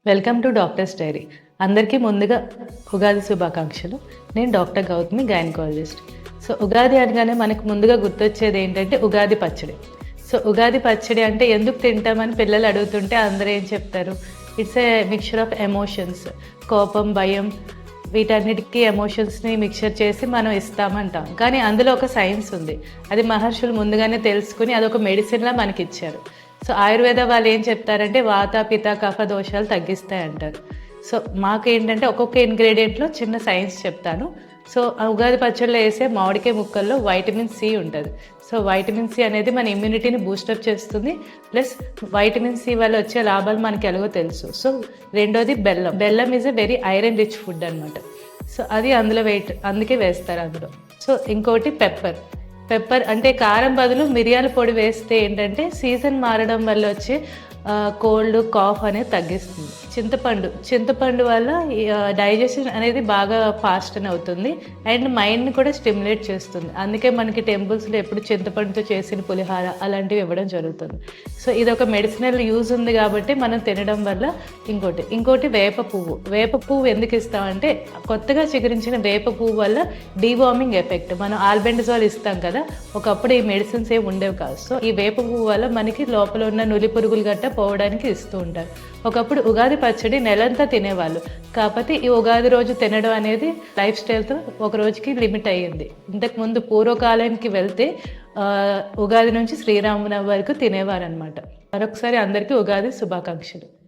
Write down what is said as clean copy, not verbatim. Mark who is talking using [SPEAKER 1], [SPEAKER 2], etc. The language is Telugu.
[SPEAKER 1] Welcome to doctors dairy. అందరికీ ముందుగా ఉగాది శుభాకాంక్షలు. నేను doctor Gautami, gynaecologist. So Ugadi అనగానే మనకు ముందుగా గుర్తొచ్చేది ఏంటంటే ఉగాది పచ్చడి. సో ఉగాది పచ్చడి అంటే ఎందుకు తింటామని పిల్లలు అడుగుతుంటే అందరూ ఏం చెప్తారు? It's a mixture of emotions. కోపం, భయం, వీటన్నిటికీ ఎమోషన్స్ని మిక్చర్ చేసి మనం ఇస్తామంటాం. కానీ అందులో ఒక సైన్స్ ఉంది. అది మహర్షులు ముందుగానే తెలుసుకుని అదొక మెడిసిన్లా మనకి ఇచ్చారు. సో ఆయుర్వేద వాళ్ళు ఏం చెప్తారంటే వాత, పిత, కఫ దోషాలు తగ్గిస్తాయి అంటారు. సో మాకు ఏంటంటే ఒక్కొక్క ఇంగ్రీడియంట్లో చిన్న సైన్స్ చెప్తాను. సో ఉగాది పచ్చడిలో వేసే మామిడికాయ ముక్కల్లో వైటమిన్ సి ఉంటుంది. సో వైటమిన్ సి అనేది మన ఇమ్యూనిటీని బూస్టప్ చేస్తుంది. ప్లస్ వైటమిన్ సి వల్ల వచ్చే లాభాలు మనకి ఎలాగో తెలుసు. సో రెండోది బెల్లం. బెల్లం is a very iron rich food అనమాట. సో అది అందులో అందుకే వేస్తారు అందులో. సో ఇంకోటి పెప్పర్. పెప్పర్ అంటే కారం బదులు మిరియాల పొడి వేస్తే ఏంటంటే సీజన్ మారడం వల్ల వచ్చే కోల్డ్, కాఫ్ అనేది తగ్గిస్తుంది. చింతపండు వల్ల డైజెషన్ అనేది బాగా ఫాస్ట్ అని అవుతుంది. అండ్ మైండ్ని కూడా స్టిమ్యులేట్ చేస్తుంది. అందుకే మనకి టెంపుల్స్లో ఎప్పుడు చింతపండుతో చేసిన పులిహార అలాంటివి ఇవ్వడం జరుగుతుంది. సో ఇది ఒక మెడిసినల్ యూజ్ ఉంది కాబట్టి మనం తినడం వల్ల. ఇంకోటి వేప పువ్వు ఎందుకు ఇస్తామంటే కొత్తగా చిగురించిన వేప పువ్వు వల్ల డీవార్మింగ్ ఎఫెక్ట్. మనం ఆల్బెండజోల్ ఇస్తాం కదా, ఒకప్పుడు ఈ మెడిసిన్స్ ఏమి ఉండేవి కాదు. సో ఈ వేప పువ్వు వల్ల మనకి లోపల ఉన్న నులి పురుగులు గట్ట పోవడానికి ఇస్తూ ఉంటారు. ఒకప్పుడు ఉగాది పచ్చడి నెలంతా తినేవాళ్ళు. కాకపోతే ఈ ఉగాది రోజు తినడం అనేది లైఫ్ స్టైల్తో ఒక రోజుకి లిమిట్ అయ్యింది. ఇంతకుముందు పూర్వకాలానికి వెళ్తే ఉగాది నుంచి శ్రీరామనవమి వరకు తినేవారనమాట. మరొకసారి అందరికీ ఉగాది శుభాకాంక్షలు.